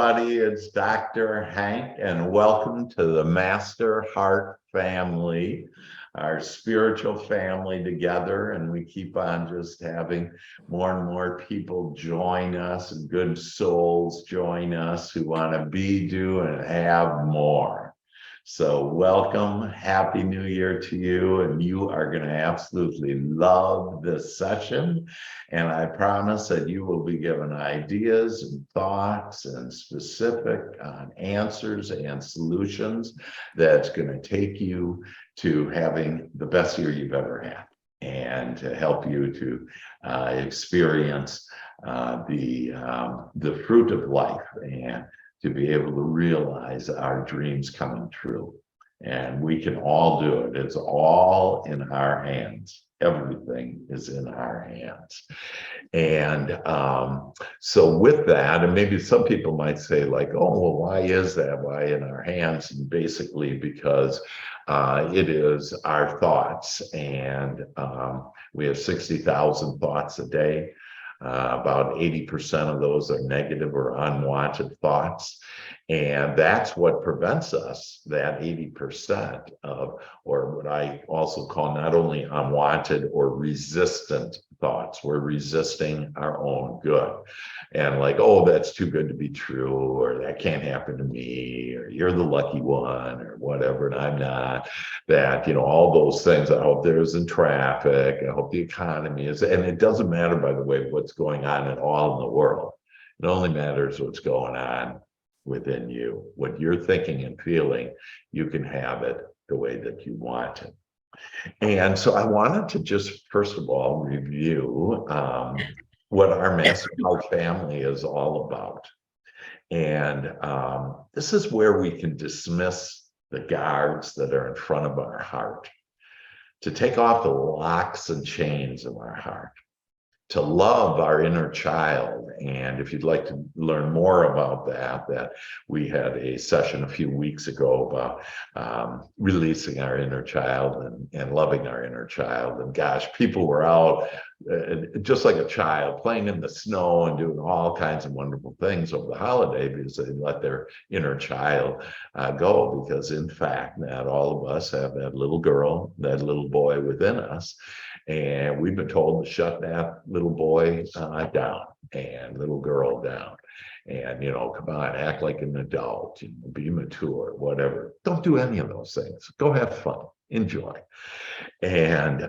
everybody. It's Dr. Hank, and welcome to the Master Heart family, our spiritual family together. And we keep on just having more and more people join us, and good souls join us who want to be, do, and have more. So welcome, Happy New Year to you, and you are going to absolutely love this session. And I promise that you will be given ideas and thoughts and specific answers and solutions that's going to take you to having the best year you've ever had, and to help you to experience the fruit of life, and to be able to realize our dreams coming true. And we can all do it. It's all in our hands. Everything is in our hands. And so with that, and maybe some people might say like, oh, well, why is that? Why in our hands? And basically because it is our thoughts. And we have 60,000 thoughts a day. About 80% of those are negative or unwanted thoughts. And that's what prevents us, that 80% of, or what I also call not only unwanted or resistant thoughts. We're resisting our own good. And like, oh, that's too good to be true, or that can't happen to me, or you're the lucky one, or whatever, and I'm not. That, all those things. I hope there isn't traffic. I hope the economy is, and it doesn't matter, by the way, what's going on at all in the world. It only matters what's going on within you. What you're thinking and feeling, you can have it the way that you want it. And so I wanted to just, first of all, review what our Master Heart family is all about. And this is where we can dismiss the guards that are in front of our heart, to take off the locks and chains of our heart, to love our inner child. And if you'd like to learn more about that we had a session a few weeks ago about releasing our inner child and loving our inner child. And gosh, people were out just like a child, playing in the snow and doing all kinds of wonderful things over the holiday, because they let their inner child go. Because in fact, not all of us have that little girl, that little boy within us. And we've been told to shut that little boy down and little girl down. And, come on, act like an adult, be mature, whatever. Don't do any of those things. Go have fun, enjoy. And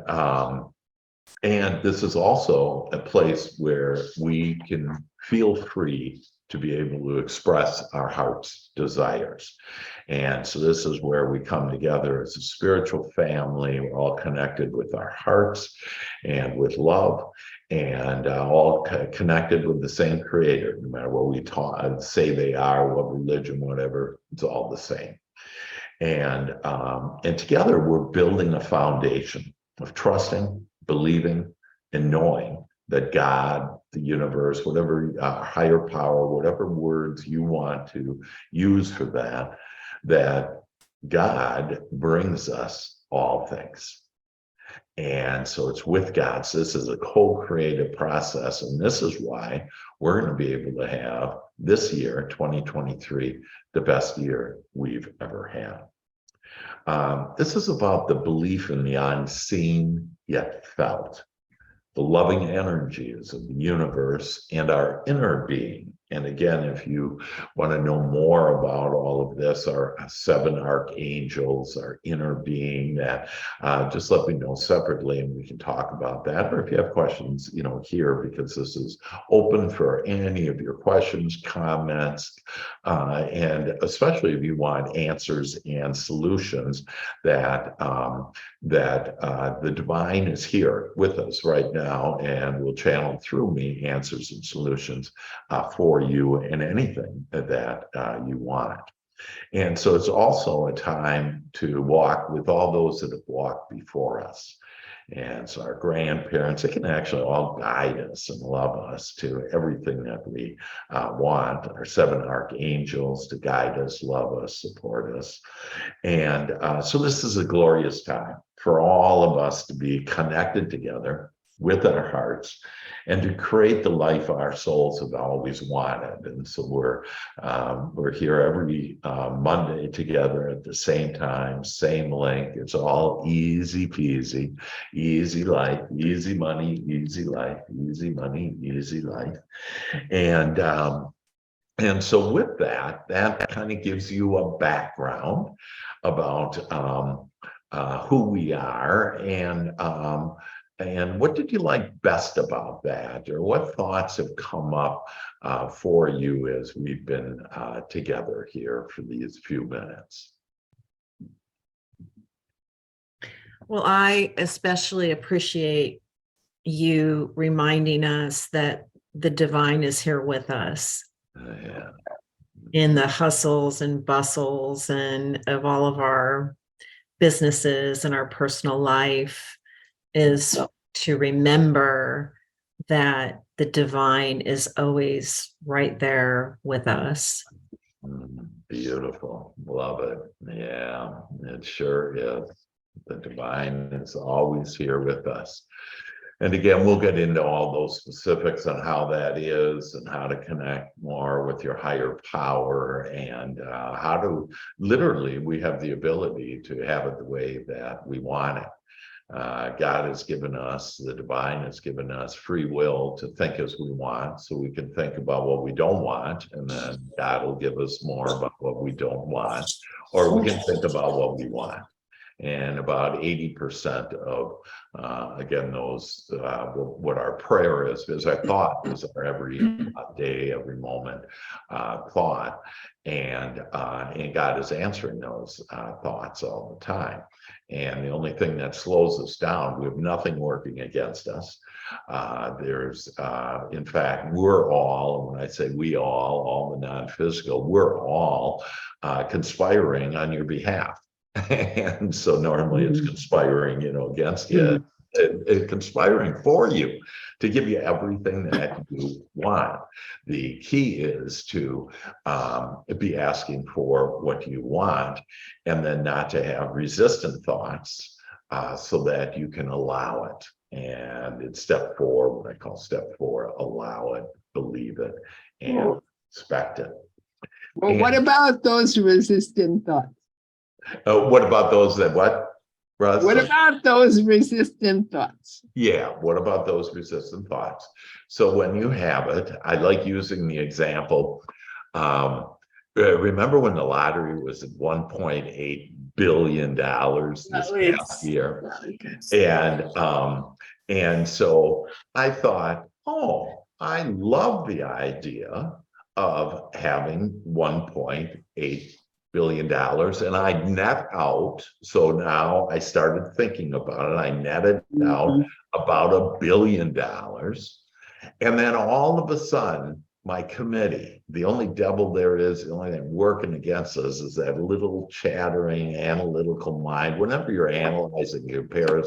this is also a place where we can feel free to be able to express our heart's desires. And so this is where we come together as a spiritual family. We're all connected with our hearts and with love, and all connected with the same creator, no matter what we say they are, what religion, whatever, it's all the same. And together we're building a foundation of trusting, believing, and knowing that God, the universe, whatever higher power, whatever words you want to use for that God brings us all things. And so it's with God. So this is a co-creative process. And this is why we're going to be able to have this year, 2023, the best year we've ever had. This is about the belief in the unseen yet felt, the loving energies of the universe and our inner being. And again, if you want to know more about all of this, our 7 archangels, our inner being, that just let me know separately and we can talk about that. Or if you have questions, here, because this is open for any of your questions, comments, and especially if you want answers and solutions, that the divine is here with us right now and will channel through me answers and solutions for you in anything that you want. And so it's also a time to walk with all those that have walked before us. And so our grandparents, they can actually all guide us and love us to everything that we want. Our 7 archangels to guide us, love us, support us. And so this is a glorious time for all of us to be connected together with our hearts, and to create the life our souls have always wanted. And so we're here every Monday together at the same time, same link. It's all easy peasy, easy life, easy money, easy life, easy money, easy life. And so with that kind of gives you a background about who we are, and what did you like best about that, or what thoughts have come up for you as we've been together here for these few minutes? Well, I especially appreciate you reminding us that the divine is here with us Yeah. in the hustles and bustles and of all of our businesses and our personal life, is to remember that the divine is always right there with us. Beautiful. Love it. Yeah, it sure is. The divine is always here with us. And again, we'll get into all those specifics on how that is and how to connect more with your higher power, and how to literally, we have the ability to have it the way that we want it. God has given us, the divine has given us free will to think as we want, so we can think about what we don't want, and then God will give us more about what we don't want, or we can think about what we want. And about 80% of, again, those, what our prayer is our thought, is our every day, every moment thought. And God is answering those thoughts all the time. And the only thing that slows us down, we have nothing working against us. In fact, we're all, and when I say we all the non-physical, we're all conspiring on your behalf. And so normally it's conspiring, against you, conspiring for you to give you everything that you want. The key is to be asking for what you want, and then not to have resistant thoughts, so that you can allow it. And it's step 4, what I call step 4, allow it, believe it, and expect it. Well, what about those resistant thoughts? What about those that what, Russ? What about those resistant thoughts? Yeah, what about those resistant thoughts? So when you have it, I like using the example. Remember when the lottery was at $1.8 billion this past year? And so I thought, I love the idea of having $1.8 billion, and I net out. So now I started thinking about it. I netted out about $1 billion. And then all of a sudden, my committee, the only devil there is, the only thing working against us is that little chattering analytical mind. Whenever you're analyzing, comparing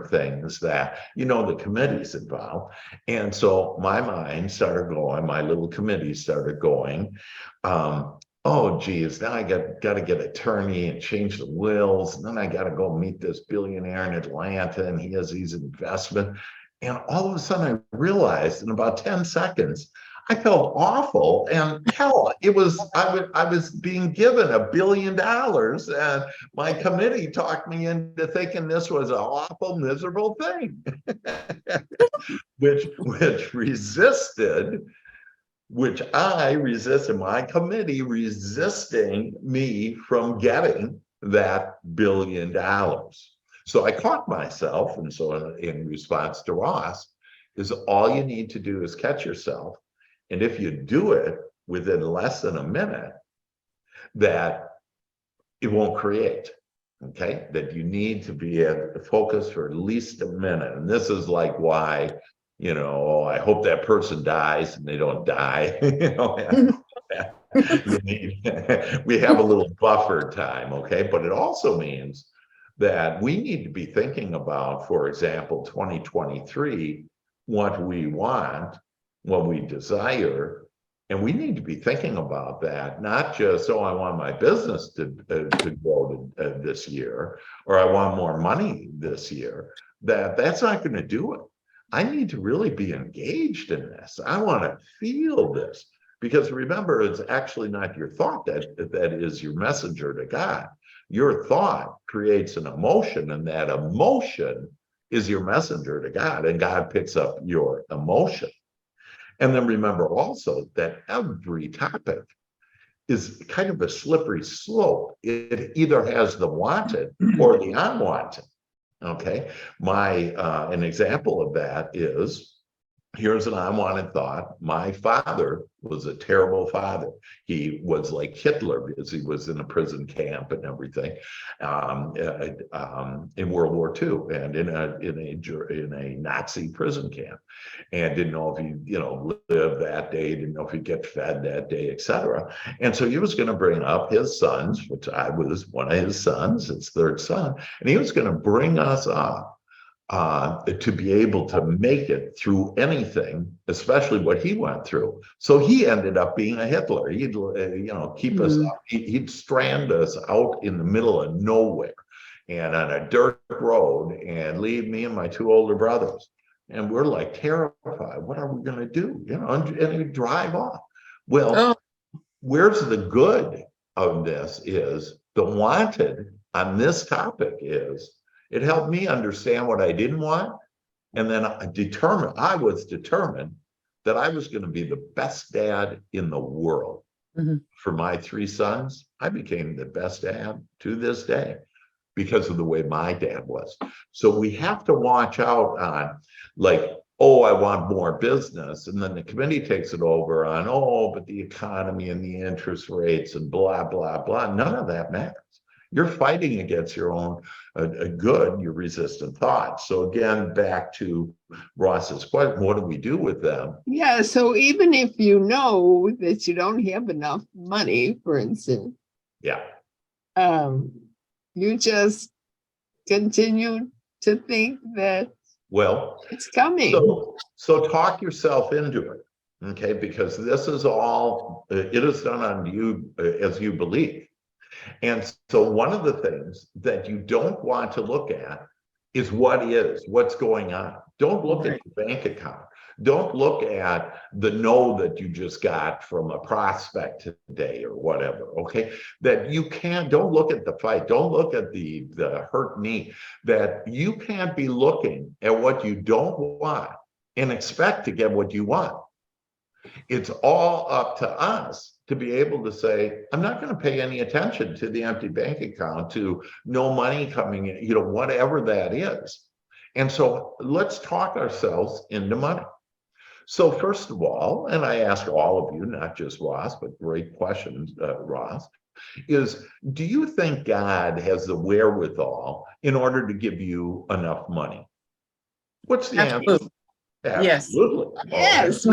things, that, the committee's involved. And so my mind started going, my little committee started going, oh geez, now I got to get an attorney and change the wills, and then I got to go meet this billionaire in Atlanta, and he has these investments. And all of a sudden I realized in about 10 seconds, I felt awful. And hell, I was being given $1 billion, and my committee talked me into thinking this was an awful, miserable thing, which I resisted, my committee resisting me from getting that $1 billion. So I caught myself, and so in response to Ross, is all you need to do is catch yourself. And if you do it within less than a minute, that it won't create, okay? That you need to be focused for at least a minute. And this is like why, I hope that person dies and they don't die. We have a little buffer time, okay? But it also means that we need to be thinking about, for example, 2023, what we want, what we desire, And we need to be thinking about that, not just, oh, I want my business to grow this year, or I want more money this year. That's not going to do it. I need to really be engaged in this. I want to feel this, because remember, it's actually not your thought that is your messenger to God. Your thought creates an emotion, and that emotion is your messenger to God, and God picks up your emotion. And then remember also that every topic is kind of a slippery slope. It either has the wanted or the unwanted. Okay. An example of that is, here's an unwanted thought. My father was a terrible father. He was like Hitler because he was in a prison camp and everything, in World War II, and in a Nazi prison camp, and didn't know if he live that day, didn't know if he'd get fed that day, etc. And so he was going to bring up his sons, which I was one of his sons, his third son, and he was going to bring us up to be able to make it through anything, especially what he went through. So he ended up being a Hitler. He'd, keep us up. He'd strand us out in the middle of nowhere and on a dirt road and leave me and my two older brothers. And we're like terrified. What are we going to do? And he'd drive off. Well, where's the good of this is the wanted on this topic is, it helped me understand what I didn't want. And then I was determined that I was going to be the best dad in the world. For my three sons. I became the best dad to this day because of the way my dad was. So we have to watch out on, like, oh, I want more business. And then the committee takes it over on, oh, but the economy and the interest rates and blah, blah, blah. None of that matters. You're fighting against your own your resistant thoughts. So again, back to Ross's question, what do we do with them? Yeah, so even if you know that you don't have enough money, for instance, Yeah. You just continue to think that it's coming. So talk yourself into it, okay? Because this is all, it is done on you as you believe. And so one of the things that you don't want to look at is what's going on. Don't look at your bank account. Don't look at the no that you just got from a prospect today or whatever, okay? That you don't look at the fight. Don't look at the hurt knee. That you can't be looking at what you don't want and expect to get what you want. It's all up to us to be able to say, I'm not going to pay any attention to the empty bank account, to no money coming in, whatever that is. And so let's talk ourselves into money. So first of all, and I ask all of you, not just Ross, but great questions, Ross, is do you think God has the wherewithal in order to give you enough money? What's the answer? Absolutely. Yes.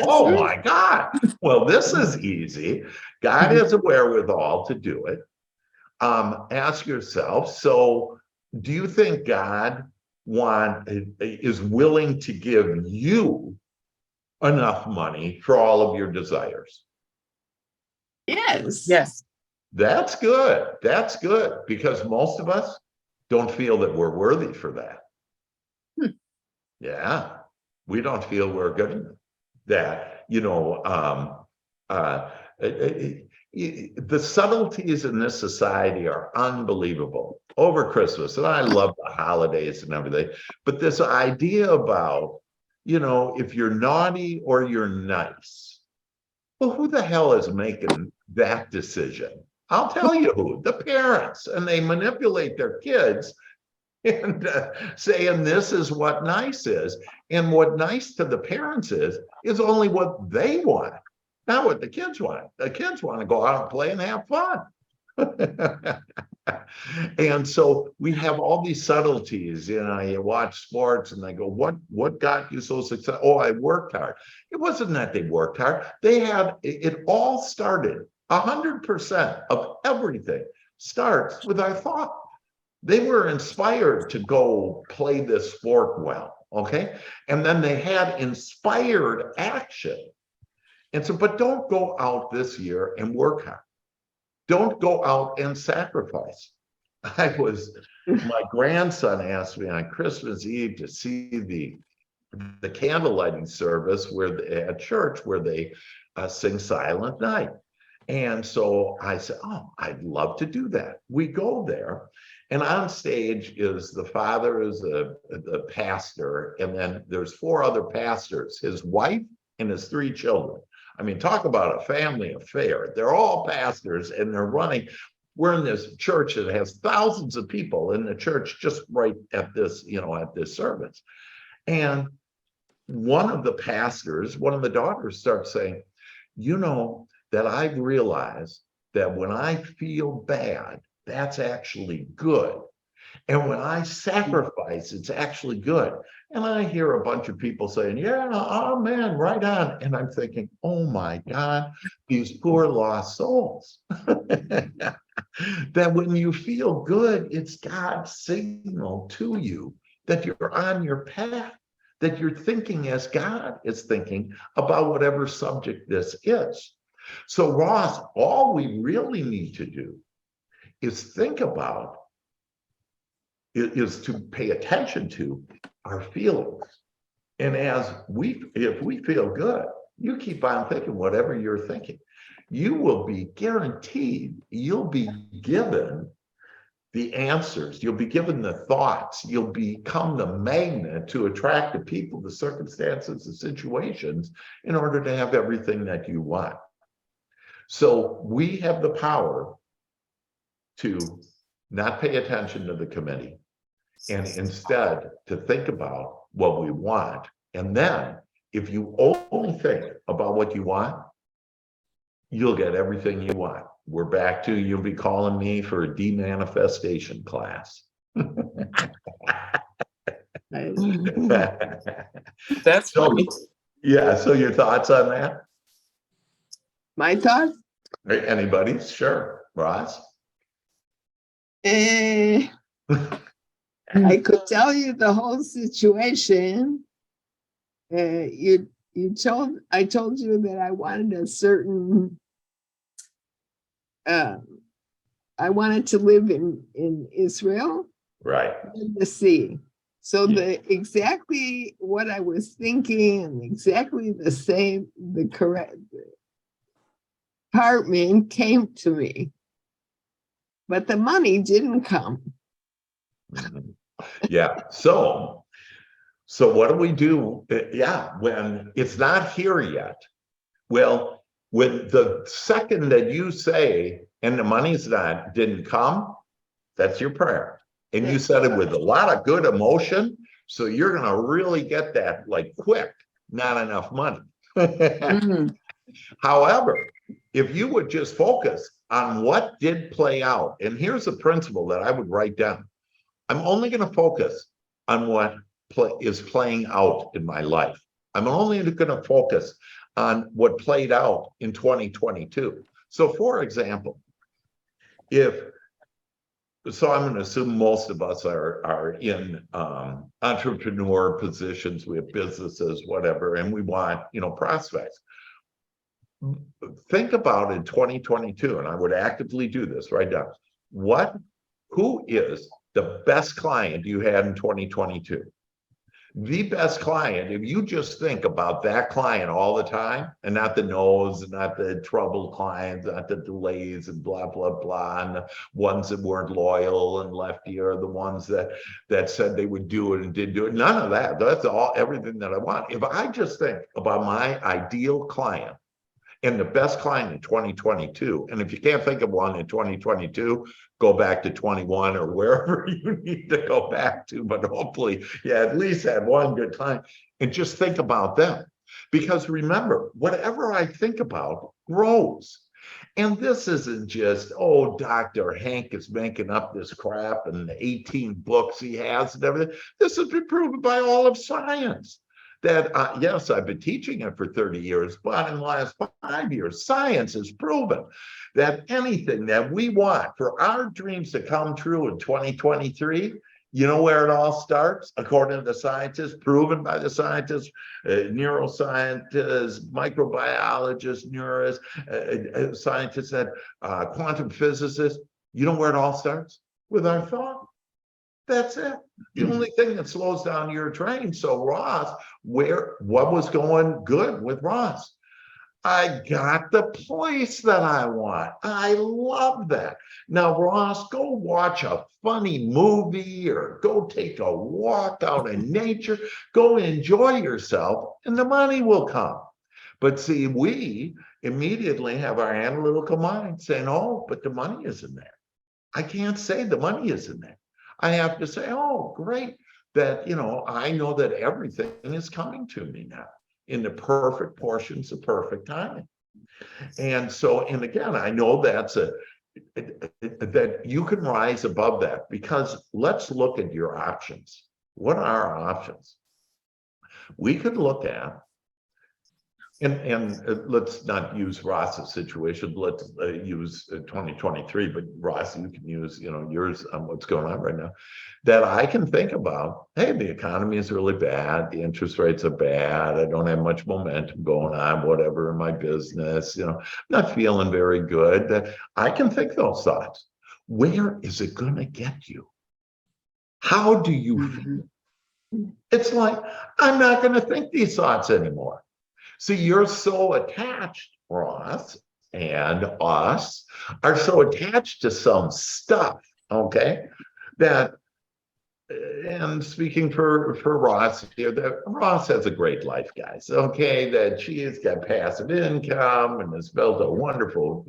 Oh my God. Well, this is easy. God has a wherewithal to do it. Ask yourself, so do you think God is willing to give you enough money for all of your desires? Yes. That's good. That's good, because most of us don't feel that we're worthy for that. Yeah, we don't feel we're good enough. That, the subtleties in this society are unbelievable over Christmas. And I love the holidays and everything. But this idea about, if you're naughty or you're nice, well, who the hell is making that decision? I'll tell you who, the parents. And they manipulate their kids and saying this is what nice is. And what nice to the parents is only what they want, not what the kids want. The kids want to go out and play and have fun. And so we have all these subtleties. You watch sports and they go, what got you so successful? Oh, I worked hard. It wasn't that they worked hard. It all started, 100% of everything starts with our thought. They were inspired to go play this sport well, okay? And then they had inspired action. And so, but don't go out this year and work hard. Don't go out and sacrifice. My grandson asked me on Christmas Eve to see the candle lighting service at church where they sing Silent Night. And so I said, oh, I'd love to do that. We go there, and on stage is the father is the pastor, and then there's 4 other pastors, his wife and his 3 children. I mean, talk about a family affair. They're all pastors, and they're running. We're in this church that has thousands of people in the church just right at this, at this service. And one of the pastors, one of the daughters starts saying, that I've realized that when I feel bad, that's actually good. And when I sacrifice, it's actually good. And I hear a bunch of people saying, yeah, amen, right on. And I'm thinking, oh my God, these poor lost souls. That when you feel good, it's God's signal to you that you're on your path, that you're thinking as God is thinking about whatever subject this is. So Ross, all we really need to do is think about, is to pay attention to our feelings. And if we feel good, you keep on thinking whatever you're thinking. You will be guaranteed, you'll be given the answers, you'll be given the thoughts, you'll become the magnet to attract the people, the circumstances, the situations in order to have everything that you want. So we have the power to not pay attention to the committee and instead to think about what we want. And then if you only think about what you want, you'll get everything you want. We're back to, you'll be calling me for a demanifestation class. That's funny. Yeah, so your thoughts on that? My thoughts? Anybody's? Sure. Ross? I could tell you the whole situation. I told you that I wanted a certain, I wanted to live in Israel. Right. In the sea. So exactly what I was thinking and exactly the correct apartment came to me. But the money didn't come. Yeah. So what do we do? Yeah, when it's not here yet. Well, when the second that you say, and the money's didn't come, that's your prayer. And you said it with a lot of good emotion. So you're going to really get that like quick, not enough money. Mm-hmm. However, if you would just focus on what did play out, and here's a principle that I would write down. I'm only going to focus on what is playing out in my life. I'm only going to focus on what played out in 2022. So for example, so I'm going to assume most of us are in entrepreneur positions, we have businesses, whatever, and we want, prospects. Think about in 2022, and I would actively do this right now. Who is the best client you had in 2022? The best client, if you just think about that client all the time, and not the no's, not the troubled clients, not the delays and blah, blah, blah, and the ones that weren't loyal and left you, or the ones that said they would do it and didn't do it. None of that. That's everything that I want. If I just think about my ideal client, and the best client in 2022. And if you can't think of one in 2022, go back to 21 or wherever you need to go back to. But hopefully you at least had one good client, and just think about them. Because remember, whatever I think about grows. And this isn't just, Dr. Hank is making up this crap and the 18 books he has and everything. This has been proven by all of science. That, yes, I've been teaching it for 30 years, but in the last 5 years, science has proven that anything that we want for our dreams to come true in 2023 You know where it all starts, according to the scientists, proven by the scientists, neuroscientists, microbiologists, neurists, scientists, that quantum physicists. You know where it all starts? With our thought. That's it. The only thing that slows down your train. So Ross, what was going good with Ross? I got the place that I want. I love that. Now, Ross, go watch a funny movie or go take a walk out in nature. Go enjoy yourself and the money will come. But see, we immediately have our analytical mind saying, oh, but the money isn't there. I can't say the money isn't there. I have to say, oh, great, that, I know that everything is coming to me now in the perfect portions of perfect timing. And so, and again, I know that you can rise above that, because let's look at your options. What are our options? We could look at, and let's not use Ross's situation. Let's use 2023, but Ross, you can use, yours on what's going on right now. That I can think about, hey, the economy is really bad. The interest rates are bad. I don't have much momentum going on, whatever, in my business, not feeling very good. That I can think those thoughts. Where is it going to get you? How do you feel? It's like, I'm not going to think these thoughts anymore. So you're so attached, Ross, and us are so attached to some stuff, okay, that, and speaking for Ross here, that Ross has a great life, guys, okay, that she has got passive income and has built a wonderful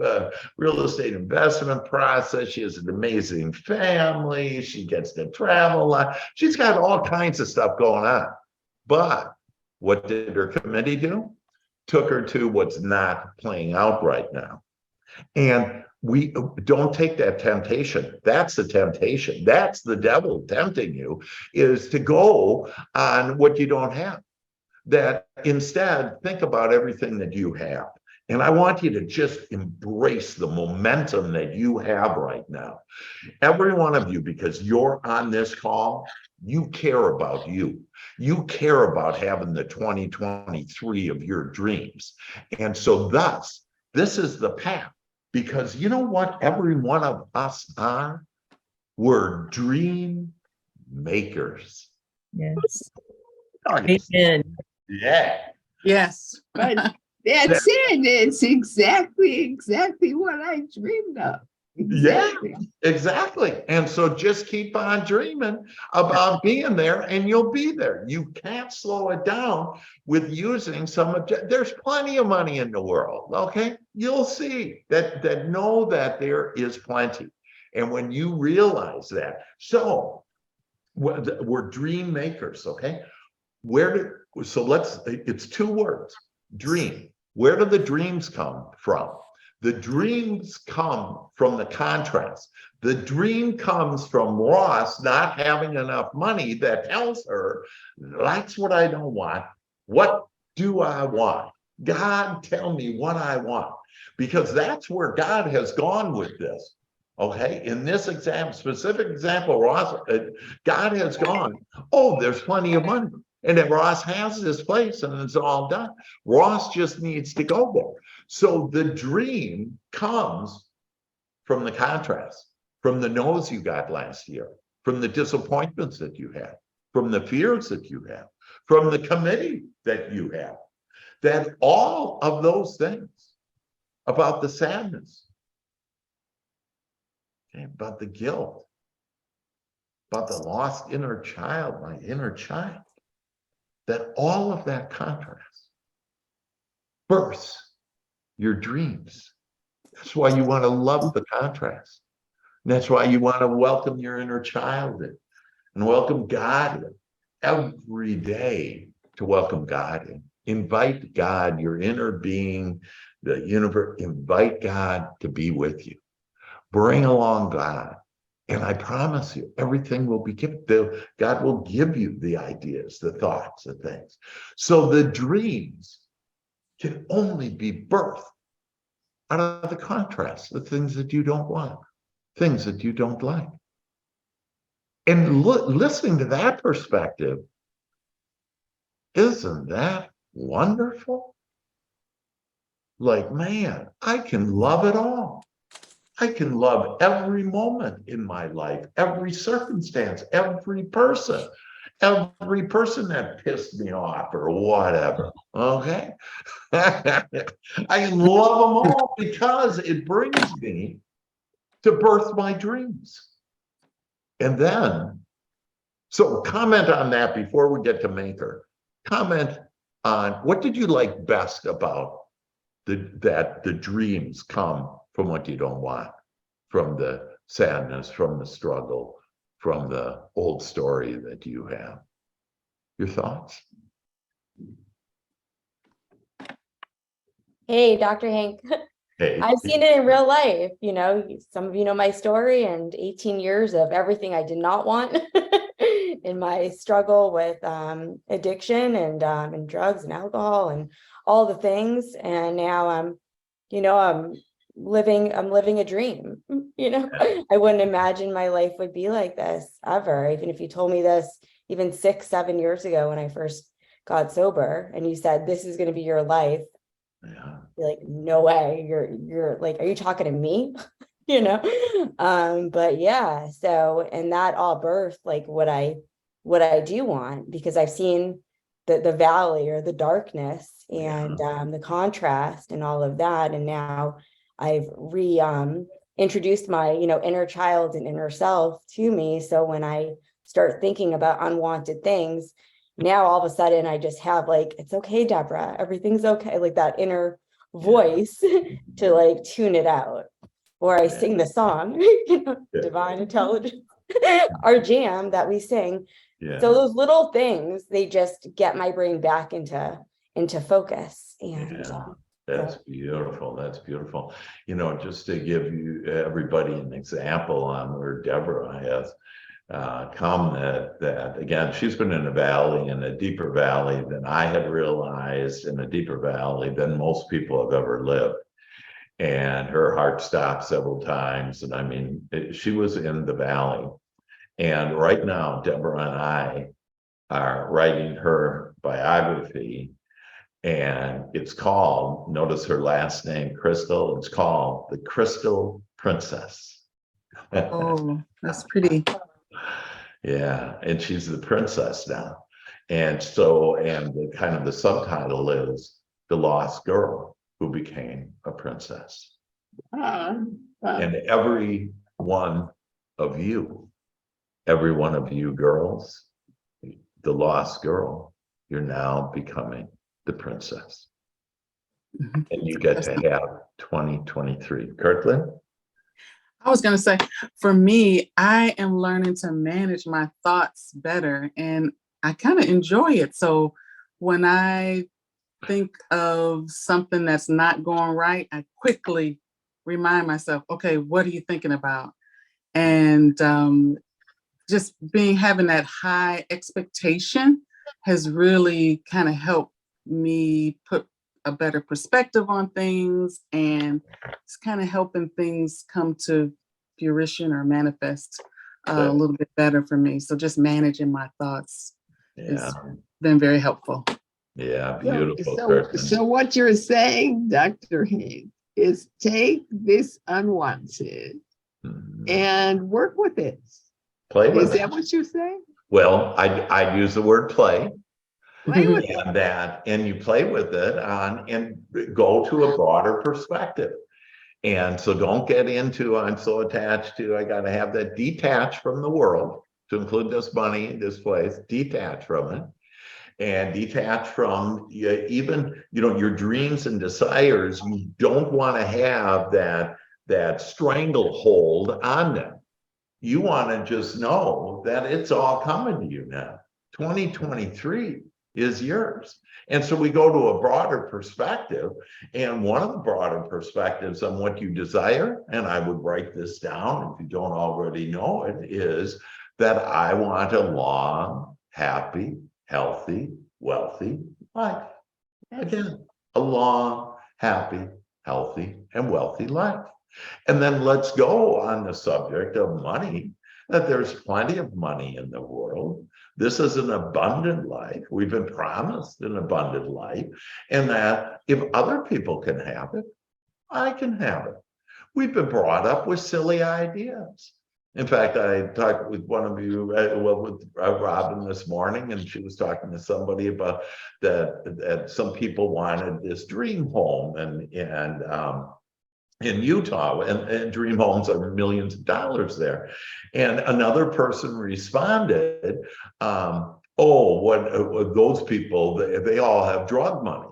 real estate investment process. She has an amazing family. She gets to travel a lot. She's got all kinds of stuff going on. But what did her committee do? Took her to what's not playing out right now. And we don't take that temptation. That's the temptation. That's the devil tempting you, is to go on what you don't have. That instead, think about everything that you have. And I want you to just embrace the momentum that you have right now. Every one of you, because you're on this call, you care about you. You care about having the 2023 of your dreams. And so thus, this is the path. Because you know what every one of us are? We're dream makers. Yes. Amen. Yeah. Yes, but that's it. It's exactly what I dreamed of. Exactly. Yeah, exactly. And so just keep on dreaming about being there and you'll be there. You can't slow it down with using there's plenty of money in the world, okay? You'll see that know that there is plenty. And when you realize that, so we're dream makers, okay? It's two words, dream. Where do the dreams come from? The dreams come from the contrast. The dream comes from Ross not having enough money that tells her, that's what I don't want. What do I want? God, tell me what I want. Because that's where God has gone with this. Okay, in this specific example, Ross, God has gone, oh, there's plenty of money. And then Ross has this place and it's all done. Ross just needs to go there. So the dream comes from the contrast, from the no's you got last year, from the disappointments that you had, from the fears that you have, from the committee that you have, that all of those things about the sadness, okay, about the guilt, about the lost inner child, my inner child, that all of that contrast births your dreams. That's why you want to love the contrast. And that's why you want to welcome your inner child in and welcome God in every day, to welcome God in. Invite God, your inner being, the universe, invite God to be with you. Bring along God. And I promise you, everything will be given. God will give you the ideas, the thoughts, the things. So the dreams can only be birthed out of the contrast, the things that you don't want, things that you don't like. And listening to that perspective, isn't that wonderful? Like, man, I can love it all. I can love every moment in my life, every circumstance, every person that pissed me off or whatever. Okay. I can love them all because it brings me to birth my dreams. And then, so comment on that before we get to Maker. Comment on what did you like best about that the dreams come from what you don't want, from the sadness, from the struggle, from the old story that you have. Your thoughts? Hey, Dr. Hank. Hey. I've seen it in real life. You know, some of you know my story and 18 years of everything I did not want in my struggle with addiction and drugs and alcohol and all the things. And now I'm living a dream. I wouldn't imagine my life would be like this ever. Even if you told me this even 6-7 years ago when I first got sober and you said, this is going to be your life. Yeah. You're like, no way, you're like, are you talking to me? But yeah, so, and that all birthed like what I do want, because I've seen the valley or the darkness and the contrast and all of that. And now I've introduced my, inner child and inner self to me. So when I start thinking about unwanted things, now all of a sudden I just have like, it's okay, Deborah, everything's okay. Like that inner voice to like tune it out. Or I sing the song, Divine Intelligence, our jam that we sing. Yeah. So those little things, they just get my brain back into focus. And That's beautiful. That's beautiful. Just to give you everybody an example on where Deborah has come, that again, she's been in a valley, in a deeper valley than I had realized, in a deeper valley than most people have ever lived. And her heart stopped several times. And I mean, she was in the valley. And right now, Deborah and I are writing her biography. And it's called, notice her last name, Crystal, it's called The Crystal Princess. Oh, that's pretty. Yeah, and she's the princess now. And so, and the kind of the subtitle is The Lost Girl Who Became a Princess. And every one of you girls, the lost girl, you're now becoming the princess. Mhm. And you get to have 2023. Kirtland? I was going to say, for me, I am learning to manage my thoughts better and I kind of enjoy it. So when I think of something that's not going right, I quickly remind myself, okay, what are you thinking about? And just having that high expectation has really kind of helped me put a better perspective on things, and it's kind of helping things come to fruition or manifest a little bit better for me. So just managing my thoughts has been very helpful. Yeah, beautiful. So what you're saying, Dr. Hank, is take this unwanted and work with it. Play with it. Is that what you're saying? Well, I use the word play. Play with it. And you play with it and go to a broader perspective. And so don't get into, I'm so attached to, I got to have that. Detach from the world, to include this money, this place, detach from it. And detach from even, your dreams and desires. You don't want to have that stranglehold on them. You want to just know that it's all coming to you now. 2023 is yours. And so we go to a broader perspective. And one of the broader perspectives on what you desire, and I would write this down if you don't already know it, is that I want a long, happy, healthy, wealthy life. Again, a long, happy, healthy, and wealthy life. And then let's go on the subject of money that there's plenty of money in the world. This is an abundant life. We've been promised an abundant life, and that if other people can have it, I can have it. We've been brought up with silly ideas. In fact, I talked with one of you, with Robin this morning, and she was talking to somebody about that some people wanted this dream home and in Utah, and dream homes are millions of dollars there. And another person responded, oh, what those people, they all have drug money.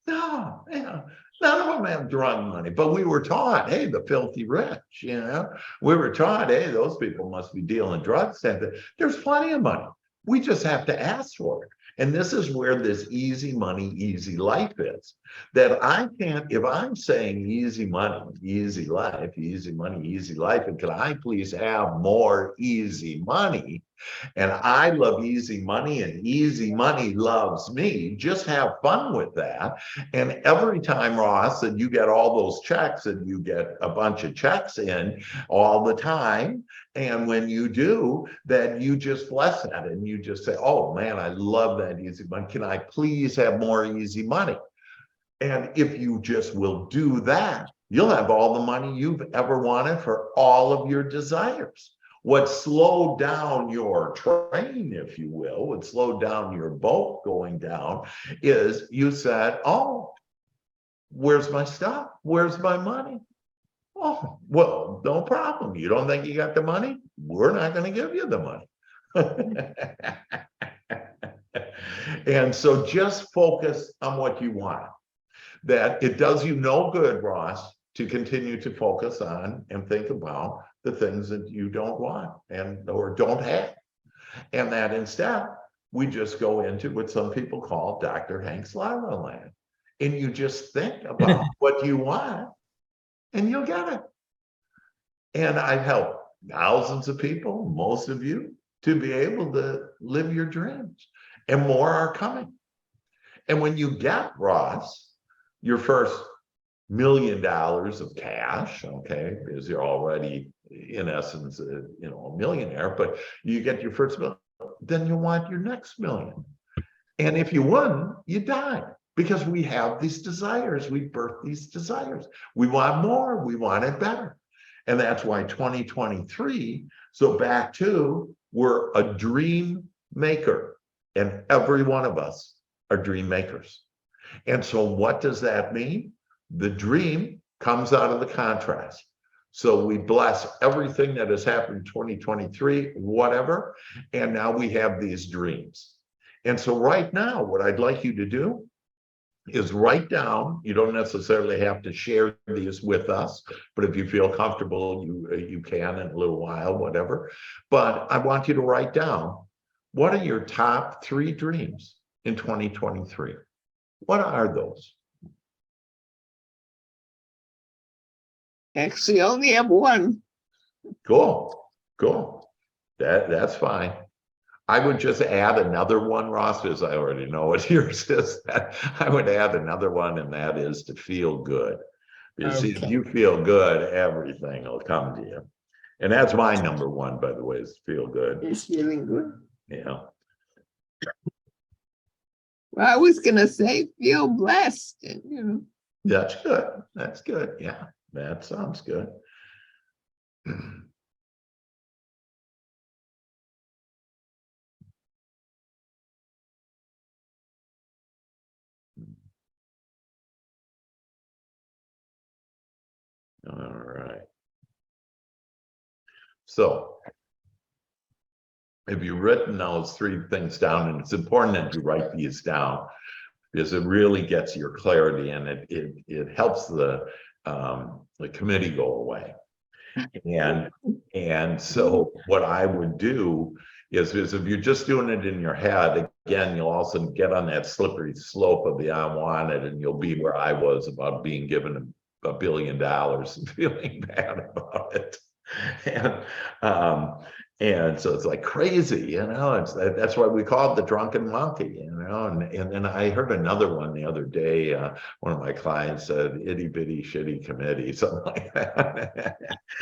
No, yeah. None of them have drug money, but we were taught, hey, the filthy rich, you know, we were taught, hey, those people must be dealing drugs. There's plenty of money. We just have to ask for it. And this is where this easy money, easy life is. That I can't, if I'm saying easy money, easy life, easy money, easy life, and can I please have more easy money? And I love easy money, and easy money loves me. Just have fun with that. And every time, Ross, that you get all those checks, and you get a bunch of checks in all the time, and when you do, then you just bless that, and you just say, oh man, I love that easy money. Can I please have more easy money? And if you just will do that, you'll have all the money you've ever wanted for all of your desires. What slowed down your train, if you will, what slowed down your boat going down, is you said, oh, where's my stuff? Where's my money? Oh, well, no problem. You don't think you got the money? We're not going to give you the money. And so just focus on what you want. That it does you no good, Ross, to continue to focus on and think about the things that you don't want and or don't have. And that instead, we just go into what some people call Dr. Hank's La La Land. And you just think about what you want, and you'll get it. And I've helped thousands of people, most of you, to be able to live your dreams. And more are coming. And when you get, Ross, your first $1 million of cash, okay, because you're already, in essence, a millionaire, but you get your first million, then you want your next million. And if you wouldn't, you die. Because we have these desires, we birth these desires. We want more, we want it better. And that's why 2023, so back to, we're a dream maker. And every one of us are dream makers. And so what does that mean? The dream comes out of the contrast. So we bless everything that has happened in 2023, whatever, and now we have these dreams. And so right now, what I'd like you to do is write down, you don't necessarily have to share these with us, but if you feel comfortable, you can in a little while, whatever. But I want you to write down, what are your top 3 dreams in 2023? What are those? Actually, I only have one. Cool. That's fine. I would just add another one, Ross, because I already know what yours is. I would add another one, and that is to feel good. Because if you feel good, everything will come to you. And that's my number 1, by the way, is feel good. It's feeling good. Yeah. Well, I was gonna say feel blessed, and That's good. That's good. Yeah, that sounds good. All right. So have you written those 3 things down? And it's important that you write these down, because it really gets your clarity, and it helps the committee go away. And so what I would do is if you're just doing it in your head, again, you'll also get on that slippery slope of the unwanted, and you'll be where I was about being given $1 billion and feeling bad about it. And so it's like crazy, that's why we call it the drunken monkey, and then I heard another one the other day. One of my clients said itty bitty shitty committee, something like that.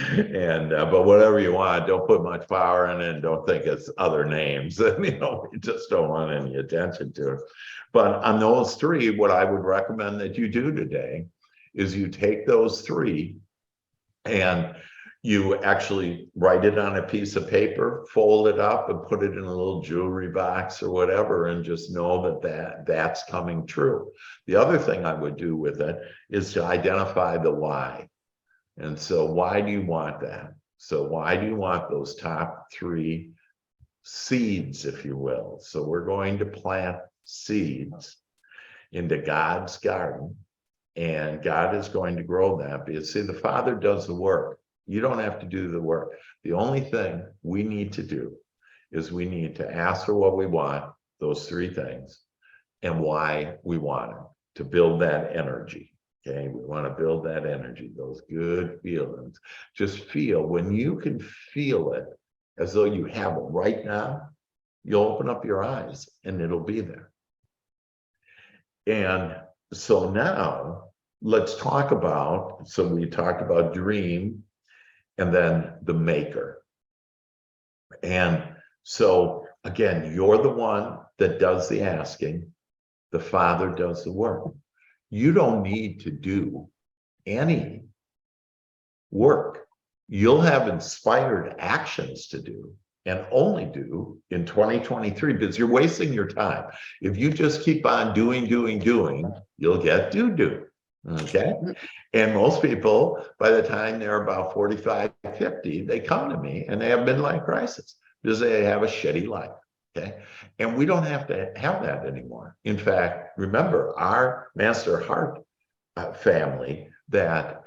And but whatever you want, don't put much power in it, and don't think it's other names. We just don't want any attention to it. But on those three, what I would recommend that you do today is you take those three and you actually write it on a piece of paper, fold it up and put it in a little jewelry box or whatever, and just know that's coming true. The other thing I would do with it is to identify the why. And so why do you want that? So why do you want those top three seeds, if you will? So we're going to plant seeds into God's garden, and God is going to grow that, because see, the Father does the work. You don't have to do the work. The only thing we need to do is we need to ask for what we want, those three things, and why we want it, to build that energy. Okay, we want to build that energy, those good feelings. Just feel, when you can feel it as though you have it right now, you'll open up your eyes and it'll be there. And so now let's talk about, so we talked about dream, and then the maker. And so again, you're the one that does the asking. The Father does the work. You don't need to do any work. You'll have inspired actions to do, and only do in 2023, because you're wasting your time. If you just keep on doing, you'll get do. Okay. And most people, by the time they're about 45, 50, they come to me and they have midlife crisis because they have a shitty life. Okay. And we don't have to have that anymore. In fact, remember our Master Heart family that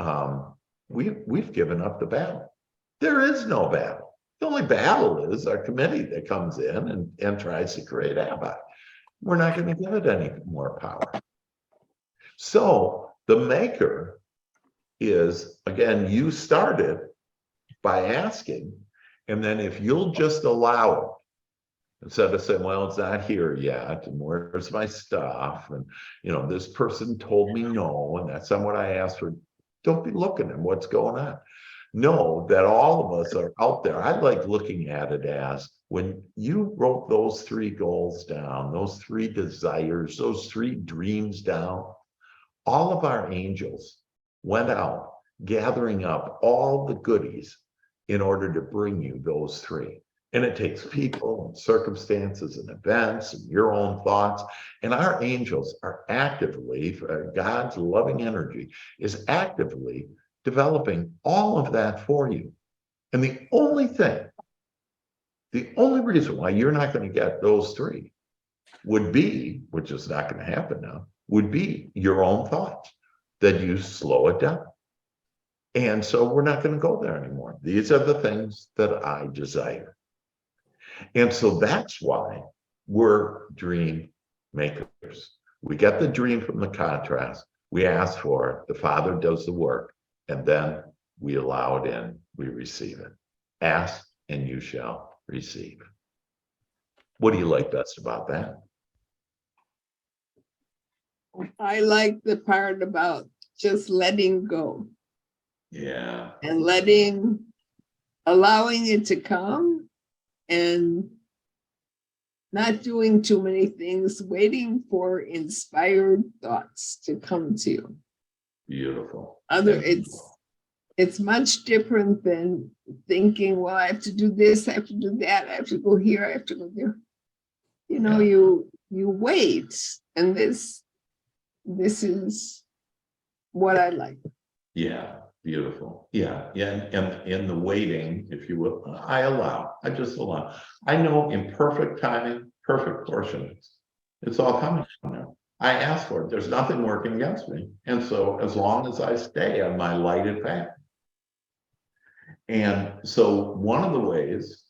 we've given up the battle. There is no battle. The only battle is our committee that comes in and tries to create havoc. We're not going to give it any more power. So the maker is, again, you started by asking, and then if you'll just allow it, instead of saying, well, it's not here yet, and where's my stuff, and this person told me no, and that's not what I asked for. Don't be looking at what's going on. Know that all of us are out there. I like looking at it as, when you wrote those three goals down, those three desires, those three dreams down, all of our angels went out gathering up all the goodies in order to bring you those three. And it takes people and circumstances and events and your own thoughts. And our angels are actively, God's loving energy is actively developing all of that for you. And the only reason why you're not going to get those three would be, which is not going to happen now, would be your own thoughts, that you slow it down. And so we're not going to go there anymore. These are the things that I desire. And so that's why we're dream makers. We get the dream from the contrast. We ask for it. The Father does the work. And then we allow it in. We receive it. Ask and you shall receive. What do you like best about that? I like the part about just letting go Yeah. and allowing it to come, and not doing too many things, waiting for inspired thoughts to come to you. Beautiful. It's much different than thinking, well, I have to do this, I have to do that, I have to go here, I have to go there. You wait, and this is what I like. Yeah, beautiful. Yeah. And in the waiting, if you will, I just allow. I know in perfect timing, perfect portions, it's all coming from now. I ask for it. There's nothing working against me. And so as long as I stay on my lighted path. And so one of the ways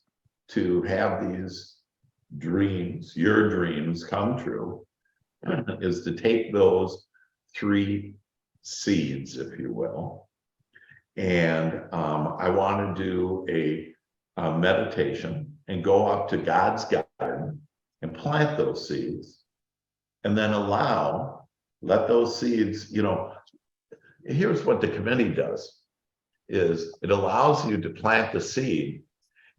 to have these dreams, your dreams come true, is to take those three seeds, if you will. And I want to do meditation and go up to God's garden and plant those seeds, and then let those seeds, here's what the committee does, is it allows you to plant the seed,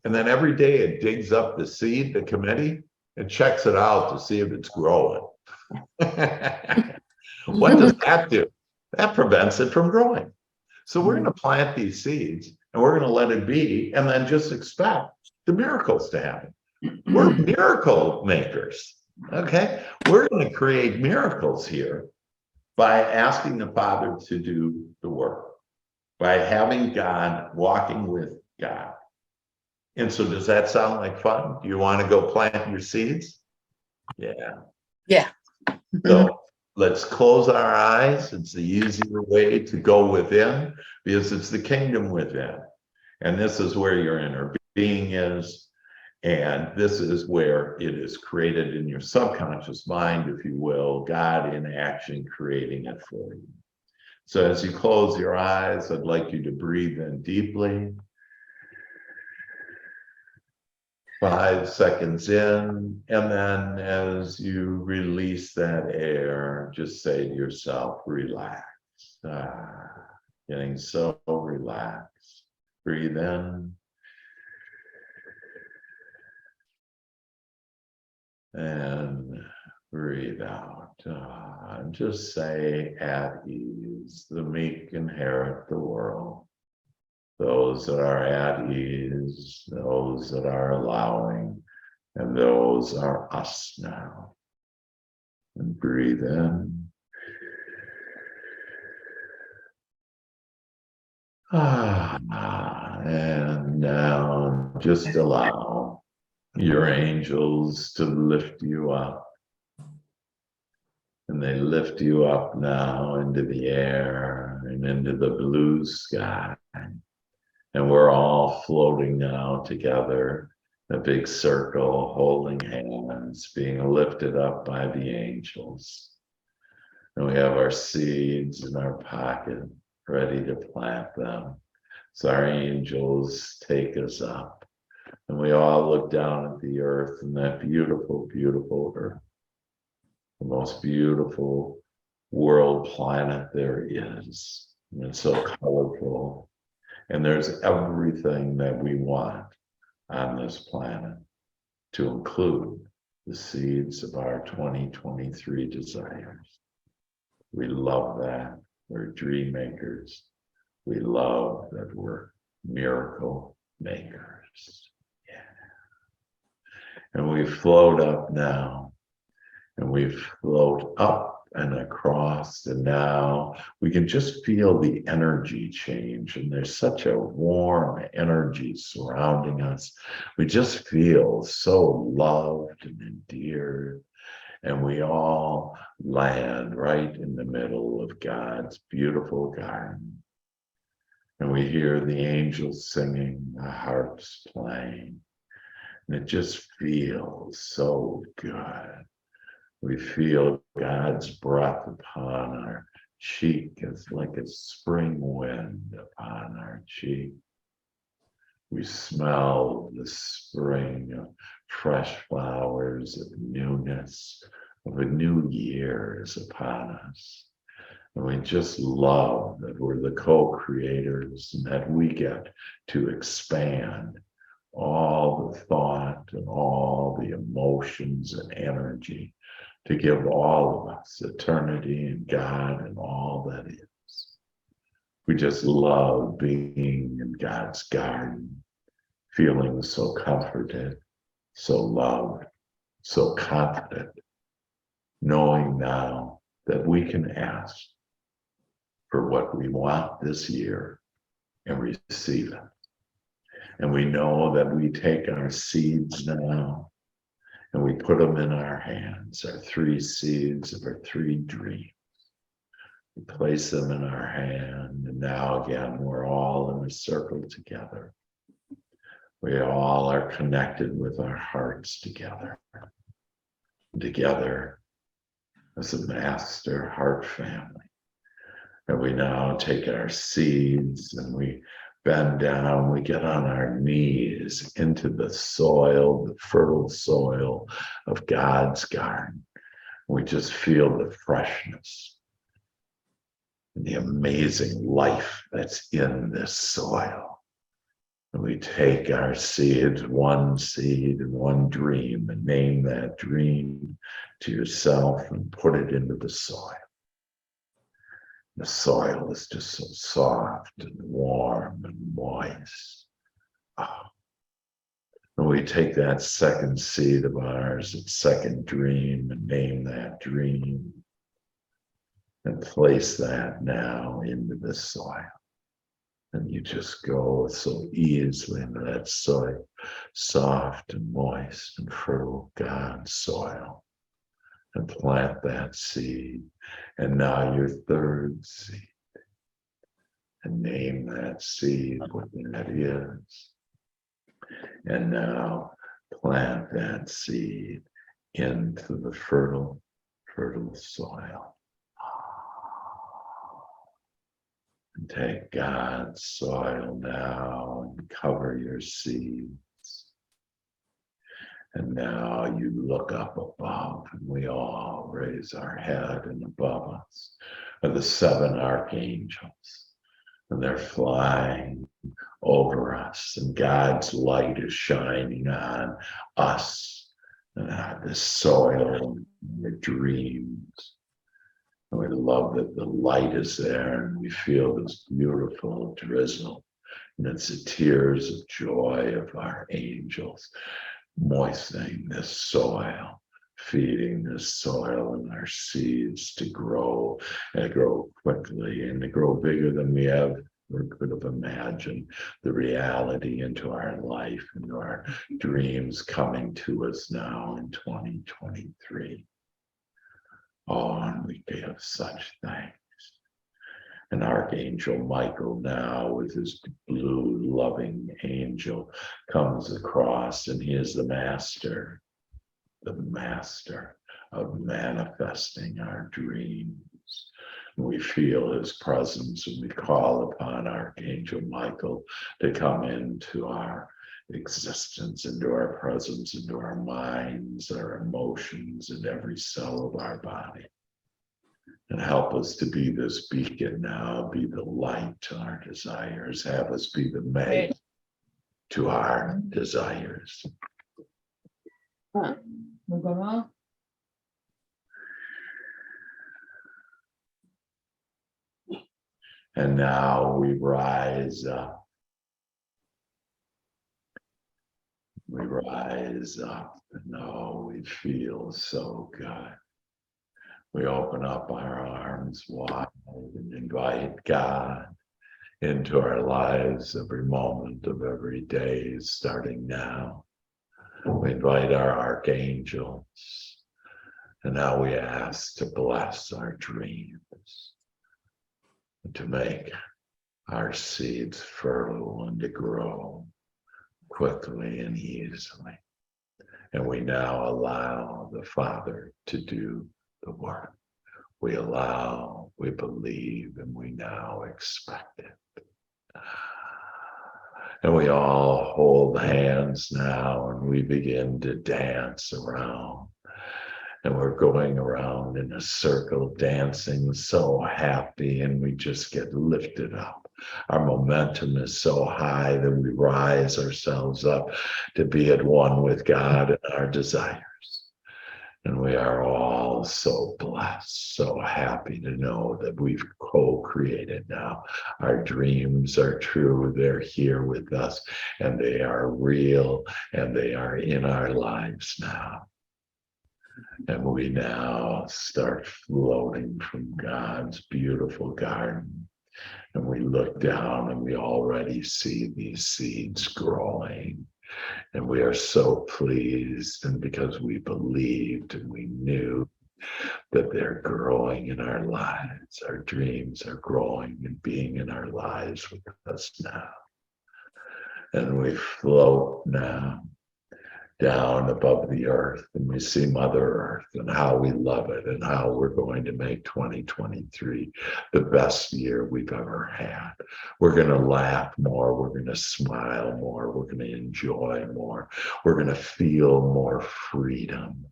and then every day it digs up the seed, the committee, and checks it out to see if it's growing. What does that do? That prevents it from growing. So we're going to plant these seeds and we're going to let it be, and then just expect the miracles to happen. We're miracle makers. Okay. We're going to create miracles here by asking the Father to do the work, by having God, walking with God. And so does that sound like fun? Do you want to go plant your seeds? Yeah. Yeah. So let's close our eyes. It's the easier way to go within, because it's the kingdom within. And this is where your inner being is. And this is where it is created in your subconscious mind, if you will, God in action creating it for you. So as you close your eyes, I'd like you to breathe in deeply. 5 seconds in, and then as you release that air, just say to yourself, relax. Getting so relaxed. Breathe in. And breathe out. Just say at ease. The meek inherit the world. Those that are at ease, those that are allowing, and those are us now. And breathe in. And now just allow your angels to lift you up. And they lift you up now into the air and into the blue sky. And we're all floating now together, a big circle, holding hands, being lifted up by the angels. And we have our seeds in our pocket, ready to plant them. So our angels take us up. And we all look down at the earth, and that beautiful, beautiful earth, the most beautiful world planet there is. And it's so colorful. And there's everything that we want on this planet, to include the seeds of our 2023 desires. We love that. We're dream makers. We love that we're miracle makers. Yeah. And we float up now, and we float up and across, and now we can just feel the energy change, and there's such a warm energy surrounding us. We just feel so loved and endeared, and we all land right in the middle of God's beautiful garden. And we hear the angels singing, the harps playing, and it just feels so good. We feel God's breath upon our cheek. It's like a spring wind upon our cheek. We smell the spring of fresh flowers, of newness, of a new year is upon us. And we just love that we're the co-creators, and that we get to expand all the thought and all the emotions and energy to give all of us eternity and God and all that is. We just love being in God's garden, feeling so comforted, so loved, so confident, knowing now that we can ask for what we want this year and receive it. And we know that we take our seeds now and we put them in our hands, our 3 seeds of our 3 dreams. We place them in our hand, and now again, we're all in a circle together. We all are connected with our hearts together. Together as a master heart family. And we now take our seeds and we bend down, we get on our knees into the soil, the fertile soil of God's garden. We just feel the freshness and the amazing life that's in this soil. And we take our seeds, one seed and one dream, and name that dream to yourself and put it into the soil. The soil is just so soft and warm and moist. Oh. And we take that second seed of ours, that second dream, and name that dream and place that now into the soil. And you just go so easily into that soil, soft and moist and fertile God soil, and plant that seed. And now your third seed, and name that seed, what that is. And now plant that seed into the fertile soil. And take God's soil now and cover your seeds. And now you look up above, and we all raise our head, and above us are the 7 archangels, and they're flying over us, and God's light is shining on us, and on this soil, and the dreams. And we love that the light is there, and we feel this beautiful drizzle, and it's the tears of joy of our angels moistening this soil, feeding this soil and our seeds to grow and grow quickly and to grow bigger than we ever could have imagined. The reality into our life, into our dreams coming to us now in 2023. Oh, and we give such thanks. And Archangel Michael now with his blue loving angel comes across, and he is the master of manifesting our dreams. And we feel his presence, and we call upon Archangel Michael to come into our existence, into our presence, into our minds, our emotions, and every cell of our body. And help us to be this beacon now, be the light to our desires, have us be the mate to our desires. And now we rise up. We rise up, and oh, we feel so good. We open up our arms wide and invite God into our lives every moment of every day, starting now. We invite our archangels, and now we ask to bless our dreams, to make our seeds fertile and to grow quickly and easily. And we now allow the Father to do the work. We allow, we believe, and we now expect it. And we all hold hands now, and we begin to dance around. And we're going around in a circle, dancing, so happy, and we just get lifted up. Our momentum is so high that we rise ourselves up to be at one with God and our desires. And we are all so blessed, so happy to know that we've co-created now. Our dreams are true, they're here with us, and they are real, and they are in our lives now. And we now start floating from God's beautiful garden. And we look down, and we already see these seeds growing. And we are so pleased, and because we believed and we knew that they're growing in our lives, our dreams are growing and being in our lives with us now. And we float now down above the earth, and we see Mother Earth and how we love it and how we're going to make 2023 the best year we've ever had. We're going to laugh more. We're going to smile more. We're going to enjoy more. We're going to feel more freedom.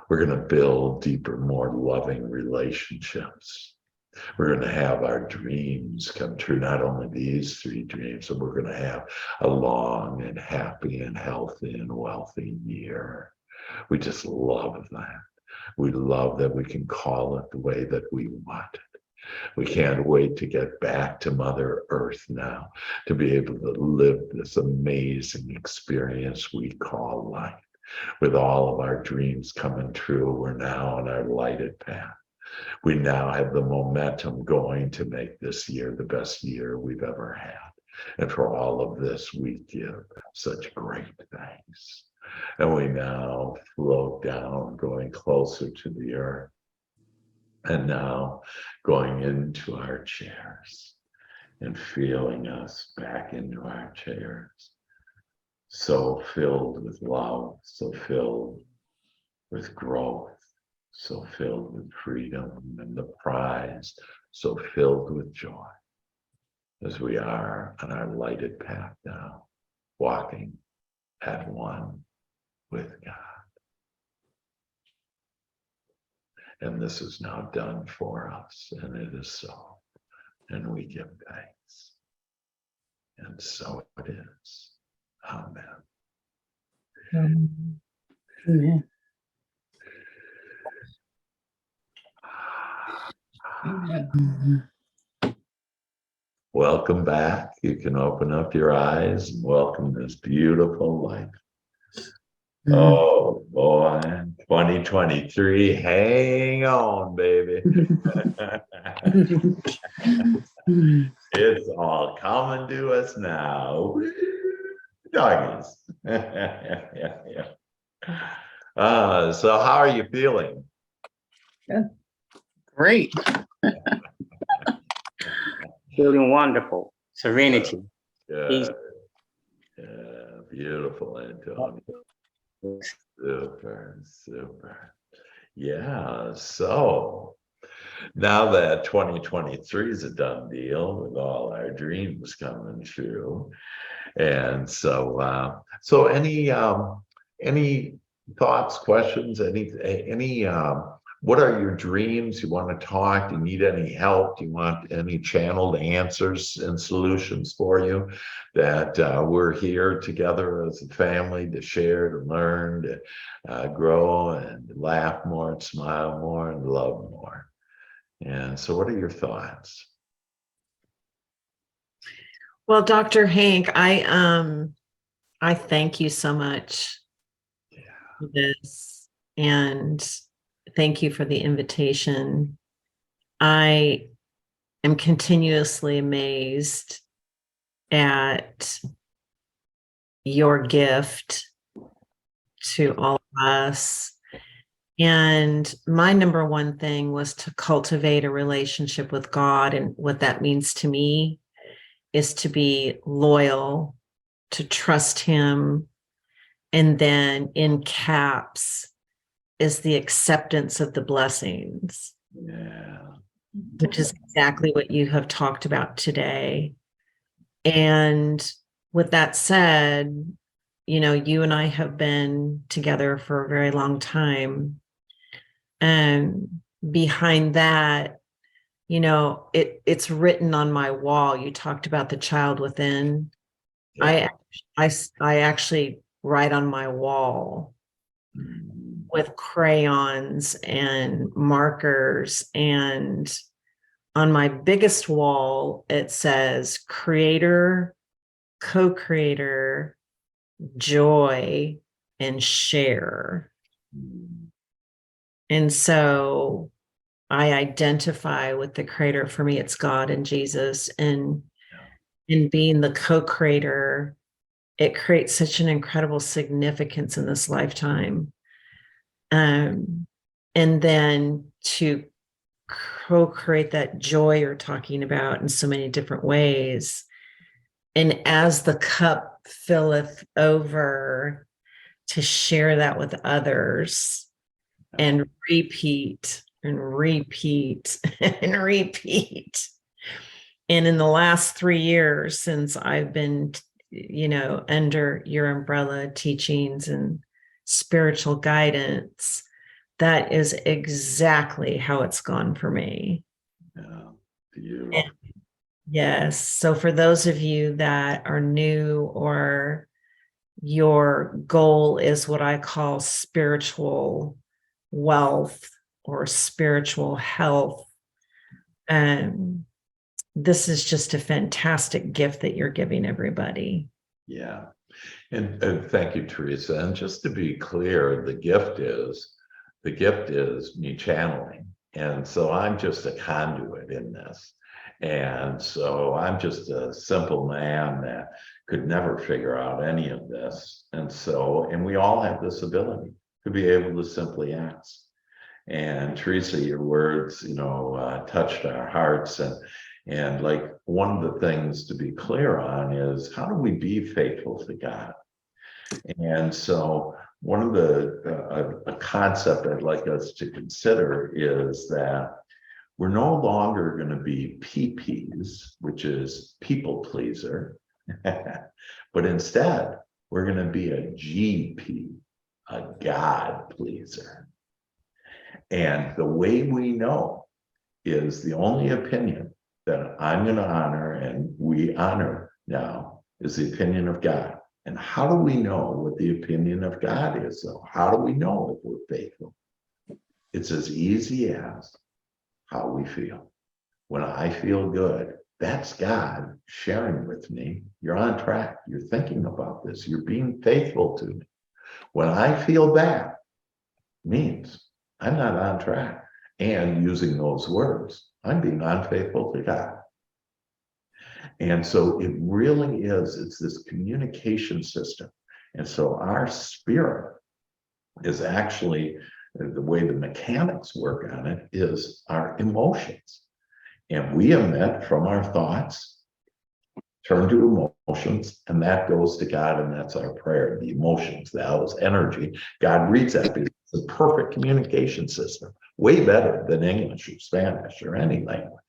We're going to build deeper, more loving relationships. We're going to have our dreams come true, not only these 3 dreams, but we're going to have a long and happy and healthy and wealthy year. We just love that. We love that we can call it the way that we want it. We can't wait to get back to Mother Earth now, to be able to live this amazing experience we call life. With all of our dreams coming true, we're now on our lighted path. We now have the momentum going to make this year the best year we've ever had. And for all of this, we give such great thanks. And we now float down, going closer to the earth. And now going into our chairs and feeling us back into our chairs. So filled with love, so filled with growth, so filled with freedom and the prize, so filled with joy as we are on our lighted path now, walking at one with God. And this is now done for us, and it is so, and we give thanks. And so it is. Amen. Amen. Welcome back. You can open up your eyes and welcome this beautiful life. Oh boy, 2023, hang on, baby. It's all coming to us now. Doggies. So how are you feeling? Great. Feeling wonderful, serenity. Yeah, beautiful, Antonio. Super, super. Yeah, so now that 2023 is a done deal with all our dreams coming true. And so any thoughts, questions, any what are your dreams? You want to talk? Do you need any help? Do you want any channeled answers and solutions for you? That we're here together as a family to share, to learn, to grow and laugh more and smile more and love more. And so what are your thoughts? Well, Dr. Hank, I thank you so much for this, and thank you for the invitation. I am continuously amazed at your gift to all of us. And my number one thing was to cultivate a relationship with God. And what that means to me is to be loyal, to trust Him. And then in caps is the acceptance of the blessings. Yeah. Which is exactly what you have talked about today. And with that said, you know, you and I have been together for a very long time. And behind that, you know, it's written on my wall. You talked about the child within. Yeah. I actually write on my wall with crayons and markers, and on my biggest wall it says creator, co-creator, joy, and share. And so I identify with the creator. For me, it's God and Jesus. And in being the co-creator, it creates such an incredible significance in this lifetime. And then to co-create that joy you're talking about in so many different ways. And as the cup filleth over, to share that with others and repeat and repeat and repeat. And in the last 3 years, since I've been, under your umbrella teachings and spiritual guidance, that is exactly how it's gone for me. Yeah, beautiful. Yes. So for those of you that are new or your goal is what I call spiritual wealth or spiritual health, this is just a fantastic gift that you're giving everybody. Yeah. And thank you, Teresa. And just to be clear, the gift is me channeling. And so I'm just a conduit in this. And so I'm just a simple man that could never figure out any of this. And we all have this ability to be able to simply ask. And Teresa, your words, touched our hearts. And like one of the things to be clear on is, how do we be faithful to God? And so one of a concept I'd like us to consider is that we're no longer going to be PPs, which is people pleaser, but instead we're going to be a GP, a God pleaser. And the way we know is the only opinion that I'm going to honor and we honor now is the opinion of God. And how do we know what the opinion of God is, though? How do we know if we're faithful? It's as easy as how we feel. When I feel good, that's God sharing with me. You're on track. You're thinking about this. You're being faithful to me. When I feel bad, means I'm not on track. And using those words, I'm being unfaithful to God. And so it really is, it's this communication system. And so our spirit is actually, the way the mechanics work on it is our emotions. And we emit from our thoughts, turn to emotions, and that goes to God, and that's our prayer. The emotions, that was energy. God reads that because it's a perfect communication system, way better than English or Spanish or any language.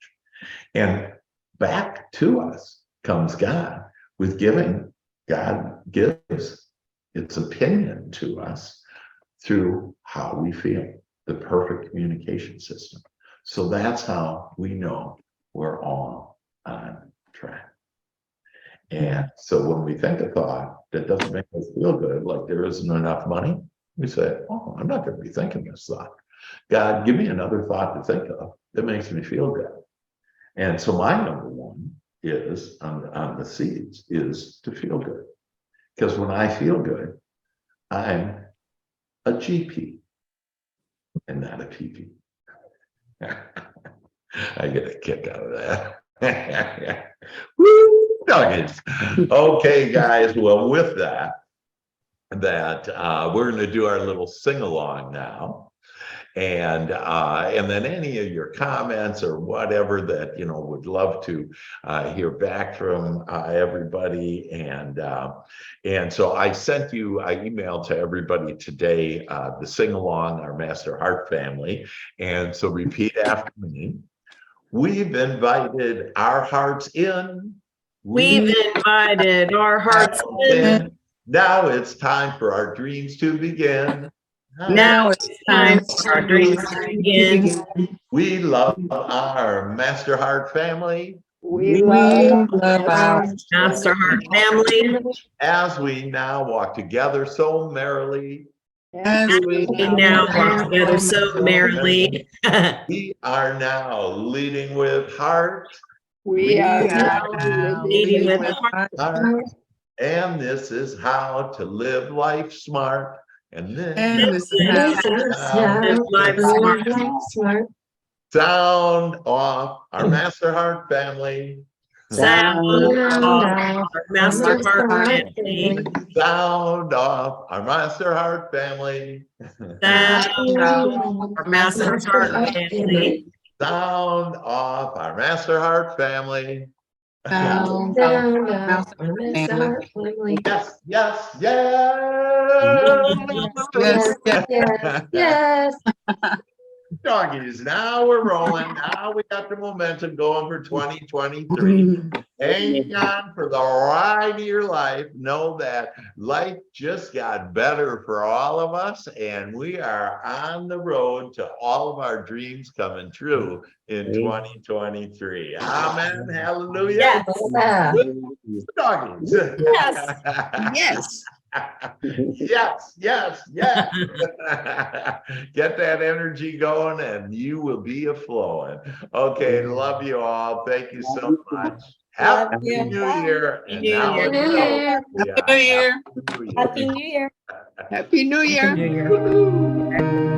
And back to us comes God with giving. God gives its opinion to us through how we feel, the perfect communication system. So that's how we know we're all on track. And so when we think a thought that doesn't make us feel good, like there isn't enough money, we say, oh, I'm not going to be thinking this thought. God, give me another thought to think of that makes me feel good. And so my number one is on the seeds is to feel good. Because when I feel good, I'm a GP and not a PP. I get a kick out of that. Woo, nuggets. Okay, guys. Well, with that, we're going to do our little sing-along now. And then any of your comments or whatever that would love to hear back from everybody. And so I emailed to everybody today the sing along, our Master Heart family. And so repeat after me. We've invited our hearts in. We've invited our hearts in. Now it's time for our dreams to begin. Now it's time for our dreams to begin. We love our Master Heart family. We love our Master Heart family. As we now walk together so merrily. As we now walk together so merrily. We are now leading with heart. We are now Leading with Heart. And this is how to live life smart. And And this this is how Live life smart. sound off our Master Heart family. Sound off our Master Heart family. Sound off our Master Heart family. Sound off our Master Heart family. Sound off our Master Heart family. Sounds Down, like down, mouse wanna miss family. our family. Yes, yes, Yes, yes. Yes, yes. Doggies, now we're rolling. Now we got the momentum going for 2023. Hang on for the ride of your life. Know that life just got better for all of us, and we are on the road to all of our dreams coming true in 2023. Amen. Hallelujah. Yes. Yeah. Doggies. Yes. Yes. Yes, yes, yes. Get that energy going and you will be a-flowing. Okay, love you all. Thank you so much. Love Happy you. New Bye. Year. And New now Year. let's New go. Year. Yeah, New Year. Happy New Year. Happy New Year. Happy New Year. New Year. Woo-hoo.